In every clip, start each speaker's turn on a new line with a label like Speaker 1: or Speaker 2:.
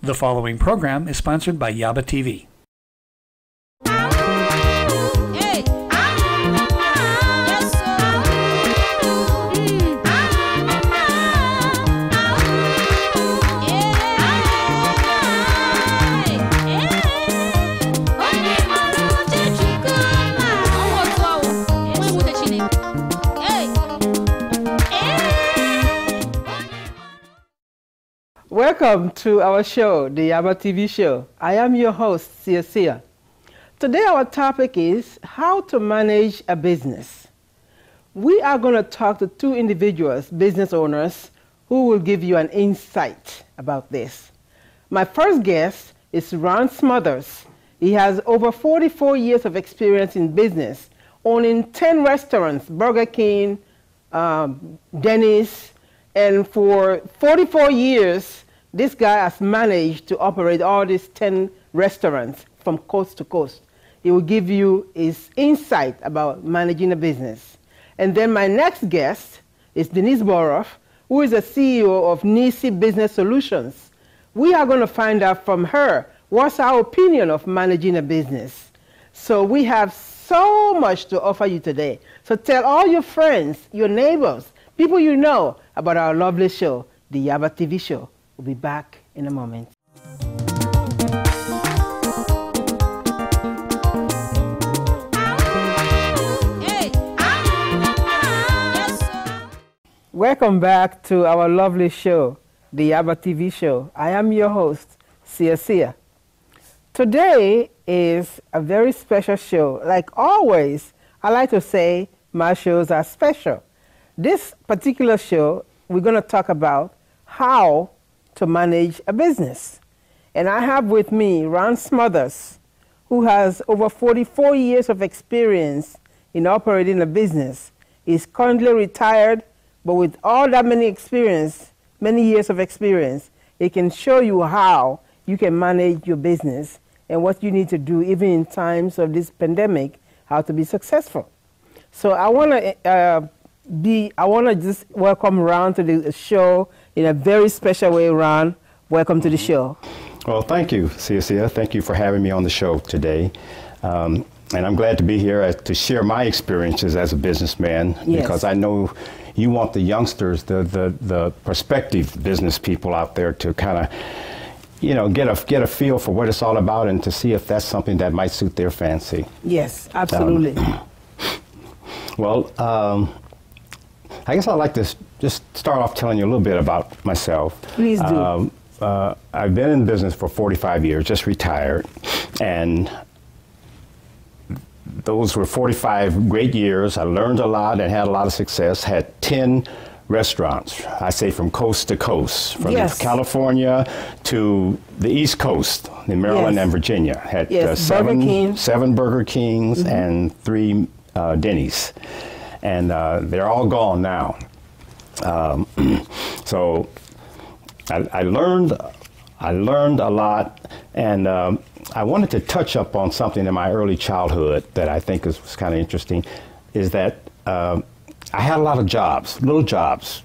Speaker 1: The following program is sponsored by YABA TV.
Speaker 2: Welcome to our show, the YABA TV show. I am your host, Sia. Today our topic is how to manage a business. We are going to talk to two individuals, business owners, who will give you an insight about this. My first guest is Ron Smothers. He has over 44 years of experience in business, owning 10 restaurants, Burger King, Denny's, and for 44 years, this guy has managed to operate all these 10 restaurants from coast to coast. He will give you his insight about managing a business. And then my next guest is Denise Boroff, who is the CEO of Nisi Business Solutions. We are going to find out from her what's our opinion of managing a business. So we have so much to offer you today. So tell all your friends, your neighbors, people you know about our lovely show, the YABA TV show. We'll be back in a moment. Welcome back to our lovely show, the YABA TV show. I am your host, Sia. Today is a very special show. Like always, I like to say my shows are special. This particular show, we're going to talk about how to manage a business. And I have with me Ron Smothers, who has over 44 years of experience in operating a business. He's currently retired, but with all that many years of experience, he can show you how you can manage your business and what you need to do even in times of this pandemic, how to be successful. So I want to just welcome Ron to the show in a very special way. Ron, welcome to the show.
Speaker 3: Well, thank you, Sia. Thank you for having me on the show today. And I'm glad to be here to share my experiences as a businessman, yes, because I know you want the youngsters, the prospective business people out there to kind of, you know, get a feel for what it's all about and to see if that's something that might suit their fancy.
Speaker 2: Yes, absolutely.
Speaker 3: Well, I guess I'd like to just start off telling you a little bit about myself.
Speaker 2: Please do.
Speaker 3: I've been in business for 45 years, just retired, and those were 45 great years. I learned a lot and had a lot of success, had 10 restaurants, I say from coast to coast, from
Speaker 2: yes,
Speaker 3: California to the East Coast, in Maryland, yes, and Virginia. Had
Speaker 2: yes,
Speaker 3: seven Burger Kings, mm-hmm, and 3 Denny's. And they're all gone now. So I learned a lot, and I wanted to touch up on something in my early childhood that I think was kind of interesting, is that I had a lot of jobs, little jobs,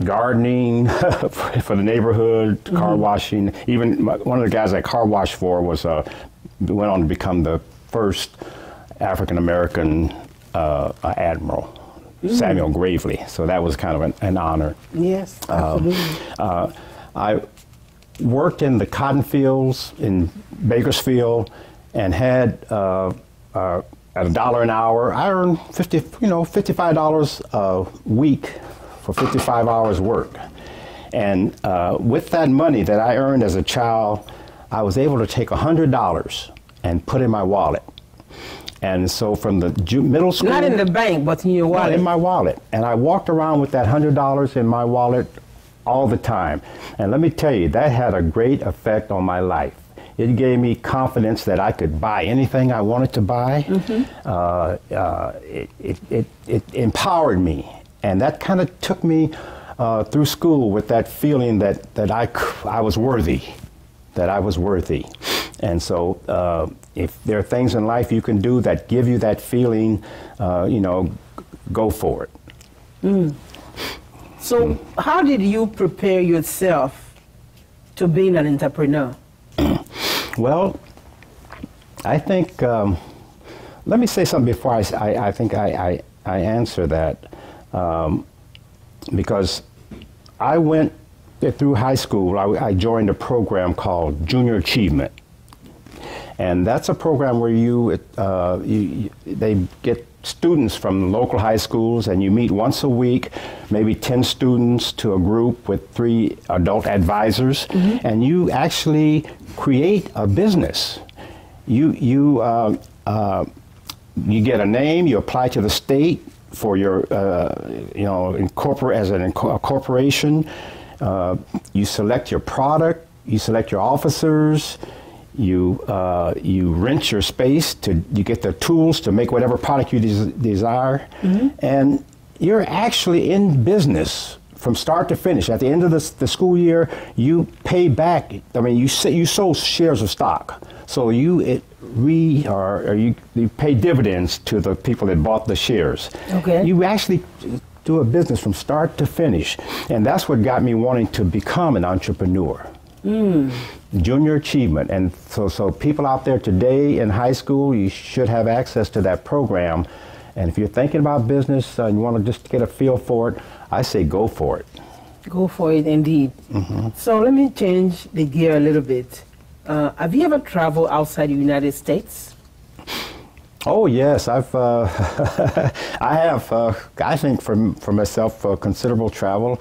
Speaker 3: gardening for the neighborhood, mm-hmm, car washing. Even one of the guys I car washed for went on to become the first African-American admiral, Samuel Gravely. So that was kind of an honor.
Speaker 2: Yes, absolutely.
Speaker 3: I worked in the cotton fields in Bakersfield and had at $1 an hour, I earned $55 a week for 55 hours work. And with that money that I earned as a child, I was able to take $100 and put in my wallet. And so from the middle school...
Speaker 2: Not in the bank, but in your wallet.
Speaker 3: In my wallet. And I walked around with that $100 in my wallet all the time. And let me tell you, that had a great effect on my life. It gave me confidence that I could buy anything I wanted to buy. Mm-hmm. It empowered me. And that kind of took me through school with that feeling that I was worthy, And so if there are things in life you can do that give you that feeling, go for it.
Speaker 2: Mm. So how did you prepare yourself to being an entrepreneur?
Speaker 3: Well, I think, let me say something before I think I answer that, because I went through high school, I joined a program called Junior Achievement. And that's a program where they get students from local high schools, and you meet once a week, maybe 10 students to a group with 3 adult advisors, and you actually create a business. You get a name, you apply to the state for your, as a corporation. You select your product, you select your officers, you rent your space, you get the tools to make whatever product you desire, and you're actually in business from start to finish. At the end of the school year, you pay back. I mean, you sold shares of stock, so you pay dividends to the people that bought the shares.
Speaker 2: Okay.
Speaker 3: You actually do a business from start to finish, and that's what got me wanting to become an entrepreneur. Junior Achievement. And so people out there today in high school, you should have access to that program. And if you're thinking about business and you want to just get a feel for it, I say go for it.
Speaker 2: Go for it, indeed. So let me change the gear a little bit. Have you ever traveled outside the United States?
Speaker 3: Oh yes, I've I have. I think for myself, considerable travel.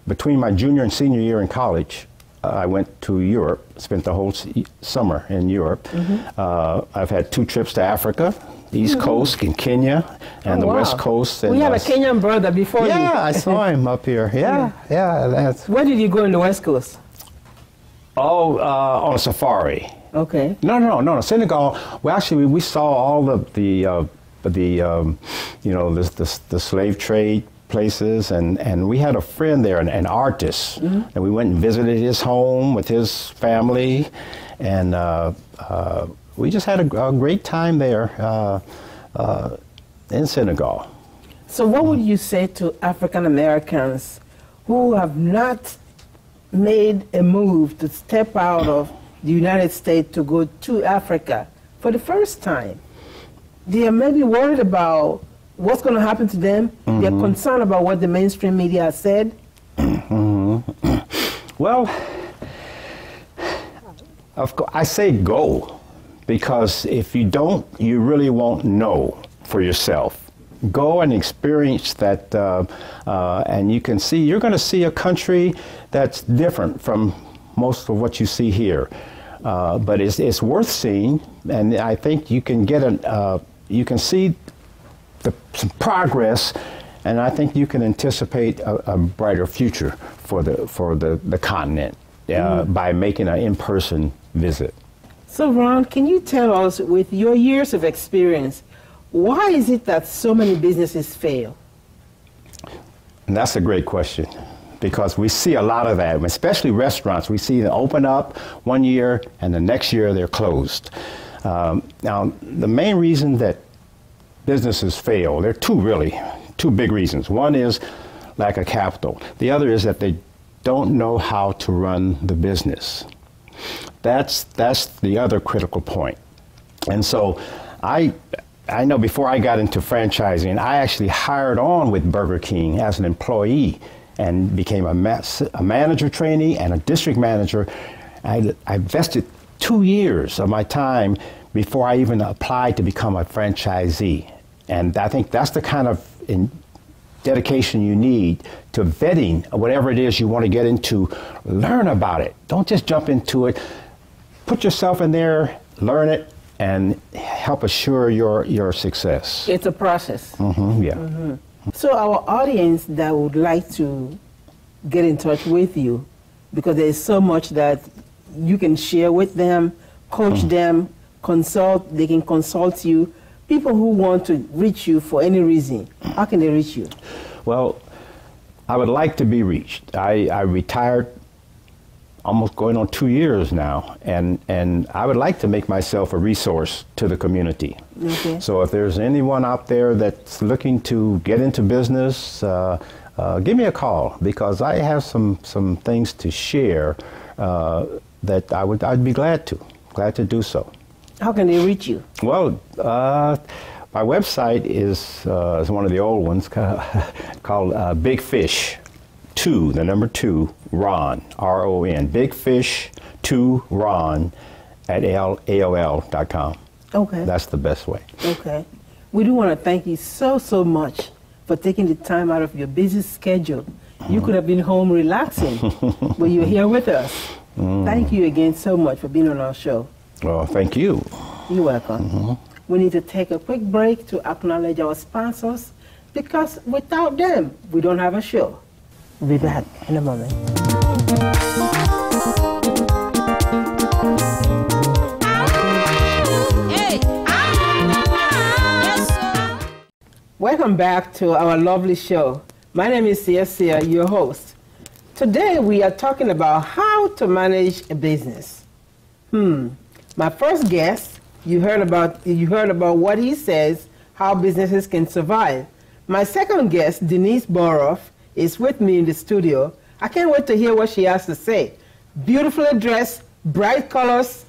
Speaker 3: Between my junior and senior year in college, I went to Europe. Spent the whole summer in Europe. I've had 2 trips to Africa, East Coast in Kenya, and the West Coast.
Speaker 2: We had a Kenyan brother before you.
Speaker 3: Yeah, I saw him up here. Yeah. That's.
Speaker 2: Where did you go in the West Coast?
Speaker 3: Oh, on a safari.
Speaker 2: Okay.
Speaker 3: No. Senegal. Well, actually, we saw all the slave trade places, and we had a friend there, an artist, and we went and visited his home with his family, and we just had a great time there in Senegal.
Speaker 2: So what would you say to African Americans who have not made a move to step out of the United States to go to Africa for the first time? They are maybe worried about what's going to happen to them. They're concerned about what the mainstream media has said.
Speaker 3: Well, of course, I say go, because if you don't, you really won't know for yourself. Go and experience that, and you can see, you're going to see a country that's different from most of what you see here. But it's worth seeing, and I think you can get you can see some progress, and I think you can anticipate a brighter future for the continent by making an in-person visit.
Speaker 2: So Ron, can you tell us, with your years of experience, why is it that so many businesses fail?
Speaker 3: And that's a great question, because we see a lot of that, especially restaurants. We see them open up one year and the next year they're closed. Now, the main reason that businesses fail, there are two big reasons. One is lack of capital. The other is that they don't know how to run the business. That's the other critical point. And so I know before I got into franchising, I actually hired on with Burger King as an employee and became a manager trainee and a district manager. I invested 2 years of my time before I even applied to become a franchisee. And I think that's the kind of dedication you need to vetting whatever it is you want to get into. Learn about it. Don't just jump into it. Put yourself in there, learn it, and help assure your success.
Speaker 2: It's a process.
Speaker 3: Yeah.
Speaker 2: So our audience that would like to get in touch with you, because there is so much that you can share with them, coach them, consult, they can consult you. People who want to reach you for any reason, how can they reach you?
Speaker 3: Well, I would like to be reached. I retired almost going on 2 years now, and I would like to make myself a resource to the community. Okay. So if there's anyone out there that's looking to get into business, give me a call, because I have some things to share that I'd be glad to do so.
Speaker 2: How can they reach you?
Speaker 3: Well, my website is one of the old ones called Big Fish 2, the number 2, Ron, R-O-N, Big Fish 2 Ron at AOL.com.
Speaker 2: Okay.
Speaker 3: That's the best way.
Speaker 2: Okay. We do want to thank you so much for taking the time out of your busy schedule. You could have been home relaxing, but you're here with us. Thank you again so much for being on our show.
Speaker 3: Well, thank you.
Speaker 2: You're welcome. We need to take a quick break to acknowledge our sponsors, because without them, we don't have a show. We'll be back in a moment. Welcome back to our lovely show. My name is Sia, your host. Today we are talking about how to manage a business. My first guest, you heard about what he says, how businesses can survive. My second guest, Denise Boroff, is with me in the studio. I can't wait to hear what she has to say. Beautifully dressed, bright colors.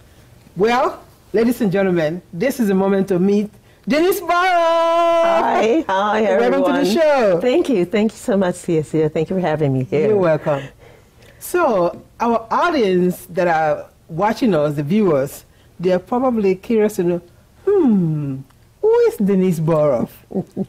Speaker 2: Well, ladies and gentlemen, this is a moment to meet Denise Boroff.
Speaker 4: Hi, everyone.
Speaker 2: Welcome to the show.
Speaker 4: Thank you so much, Sia. Thank you for having me here.
Speaker 2: You're welcome. So, our audience that are watching us, the viewers, they're probably curious to know, who is Denise Boroff?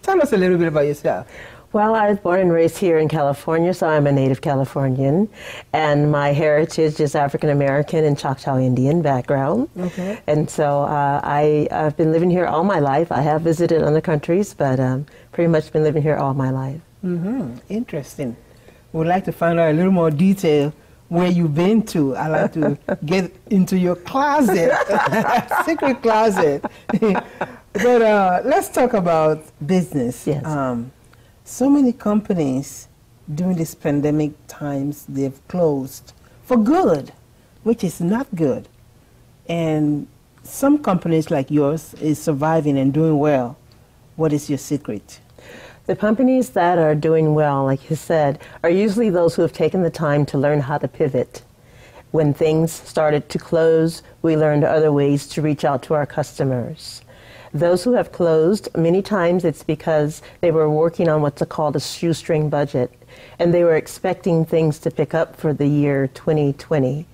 Speaker 2: Tell us a little bit about yourself.
Speaker 4: Well, I was born and raised here in California, so I'm a native Californian. And my heritage is African-American and Choctaw Indian background. Okay. And so I've been living here all my life. I have visited other countries, but pretty much been living here all my life.
Speaker 2: Interesting. We'd like to find out a little more detail where you've been to. I'd like to get into your closet, secret closet. But let's talk about business.
Speaker 4: Yes.
Speaker 2: So many companies during this pandemic times, they've closed for good, which is not good. And some companies like yours is surviving and doing well. What is your secret?
Speaker 4: The companies that are doing well, like you said, are usually those who have taken the time to learn how to pivot. When things started to close, we learned other ways to reach out to our customers. Those who have closed, many times it's because they were working on what's called a shoestring budget, and they were expecting things to pick up for the year 2020,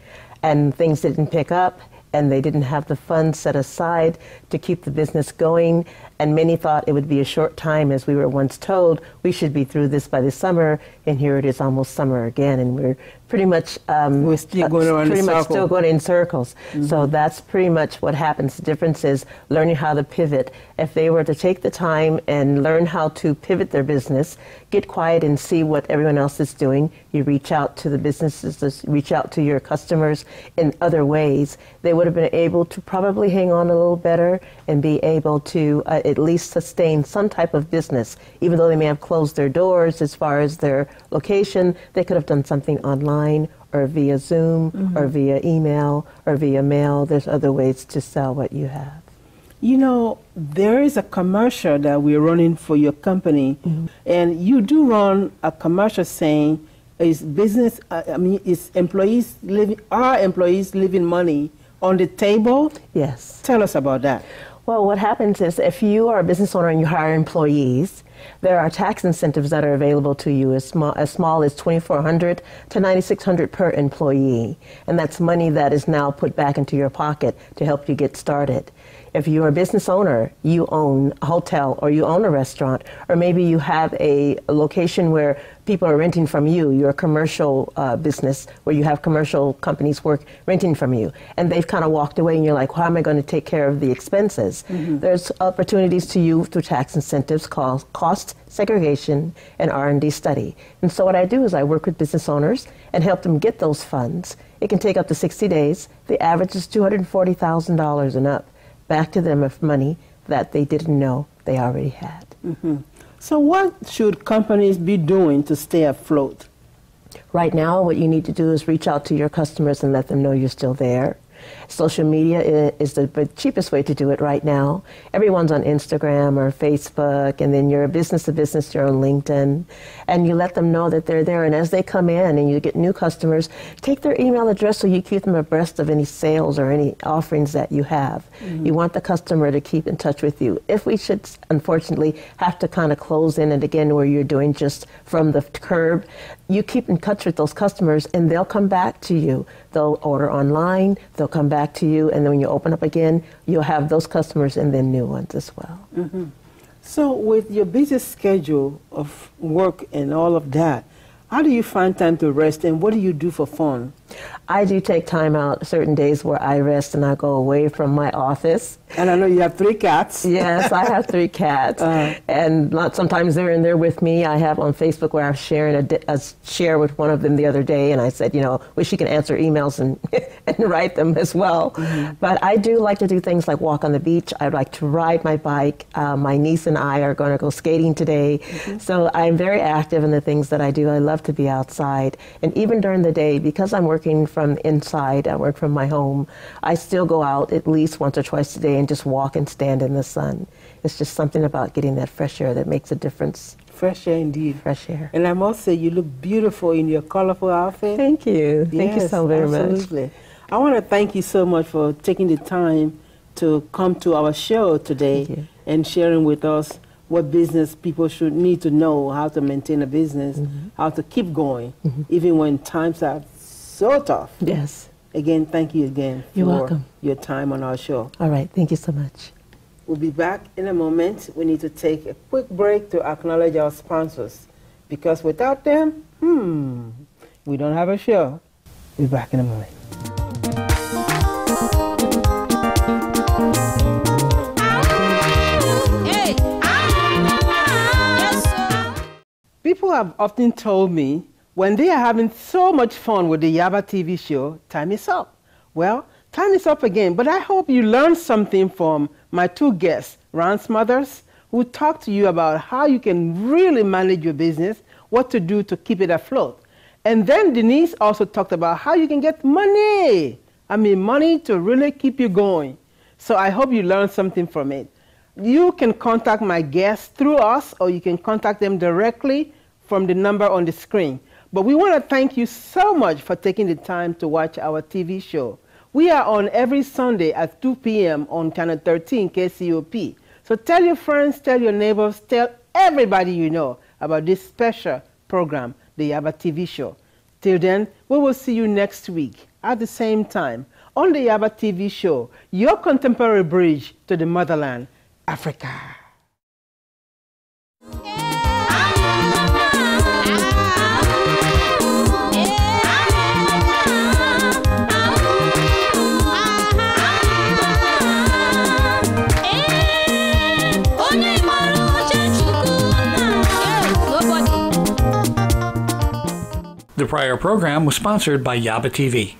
Speaker 4: and things didn't pick up, and they didn't have the funds set aside to keep the business going, and many thought it would be a short time, as we were once told we should be through this by the summer, and here it is almost summer again, and we're pretty much
Speaker 2: we're still going around
Speaker 4: pretty
Speaker 2: in
Speaker 4: much
Speaker 2: circles.
Speaker 4: still going in circles. So that's pretty much what happens. The difference is learning how to pivot. If they were to take the time and learn how to pivot their business, get quiet and see what everyone else is doing, you reach out to the businesses, reach out to your customers in other ways, they would have been able to probably hang on a little better and be able to at least sustain some type of business. Even though they may have closed their doors as far as their location, they could have done something online or via Zoom or via email or via mail. There's other ways to sell what you have.
Speaker 2: You know, there is a commercial that we're running for your company, and you do run a commercial saying, is business, is employees living, are employees leaving money on the table?
Speaker 4: Yes.
Speaker 2: Tell us about that.
Speaker 4: Well, what happens is if you are a business owner and you hire employees, there are tax incentives that are available to you as small as $2,400 to $9,600 per employee. And that's money that is now put back into your pocket to help you get started. If you're a business owner, you own a hotel or you own a restaurant, or maybe you have a location where people are renting from you, you're a commercial business where you have commercial companies renting from you, and they've kind of walked away and you're like, how am I going to take care of the expenses? There's opportunities to you through tax incentives called cost segregation and R&D study. And so what I do is I work with business owners and help them get those funds. It can take up to 60 days. The average is $240,000 and up back to them of money that they didn't know they already had.
Speaker 2: So what should companies be doing to stay afloat?
Speaker 4: Right now, what you need to do is reach out to your customers and let them know you're still there. Social media is the cheapest way to do it right now. Everyone's on Instagram or Facebook, and then you're a business to business, you're on LinkedIn, and you let them know that they're there. And as they come in and you get new customers, take their email address so you keep them abreast of any sales or any offerings that you have. You want the customer to keep in touch with you. If we should, unfortunately, have to kind of close in and again where you're doing just from the curb, you keep in touch with those customers and they'll come back to you. They'll order online, they'll come back to you, and then when you open up again, you'll have those customers and then new ones as well.
Speaker 2: So with your busy schedule of work and all of that, how do you find time to rest, and what do you do for fun?
Speaker 4: I do take time out certain days where I rest and I go away from my office.
Speaker 2: And I know you have 3 cats.
Speaker 4: Yes, I have 3 cats, and sometimes they're in there with me. I have on Facebook where I was sharing a share with one of them the other day, and I said, you know, wish you can answer emails and, and write them as well. But I do like to do things like walk on the beach. I like to ride my bike. My niece and I are going to go skating today. So I'm very active in the things that I do. I love to be outside, and even during the day, because I'm working from inside, I work from my home, I still go out at least once or twice a day and just walk and stand in the sun. It's just something about getting that fresh air that makes a difference.
Speaker 2: Fresh air indeed.
Speaker 4: Fresh air.
Speaker 2: And I must say, you look beautiful in your colorful outfit.
Speaker 4: Thank you. Thank you so very much.
Speaker 2: Absolutely. I want to thank you so much for taking the time to come to our show today and sharing with us what business people should need to know, how to maintain a business, how to keep going, even when times are so tough.
Speaker 4: Yes.
Speaker 2: Again, thank you again
Speaker 4: You're
Speaker 2: for
Speaker 4: welcome.
Speaker 2: your time on our show.
Speaker 4: All right. Thank you so much.
Speaker 2: We'll be back in a moment. We need to take a quick break to acknowledge our sponsors, because without them, we don't have a show. We'll be back in a moment. People have often told me when they are having so much fun with the YABA TV show, time is up. Well, time is up again, but I hope you learned something from my 2 guests, Ron Smothers, who talked to you about how you can really manage your business, what to do to keep it afloat. And then Denise also talked about how you can get money. I mean, money to really keep you going. So I hope you learned something from it. You can contact my guests through us, or you can contact them directly from the number on the screen. But we want to thank you so much for taking the time to watch our TV show. We are on every Sunday at 2 p.m. on Channel 13 KCOP. So tell your friends, tell your neighbors, tell everybody you know about this special program, the YABA TV show. Till then, we will see you next week at the same time on the YABA TV show, your contemporary bridge to the motherland, Africa.
Speaker 1: The prior program was sponsored by YABA TV.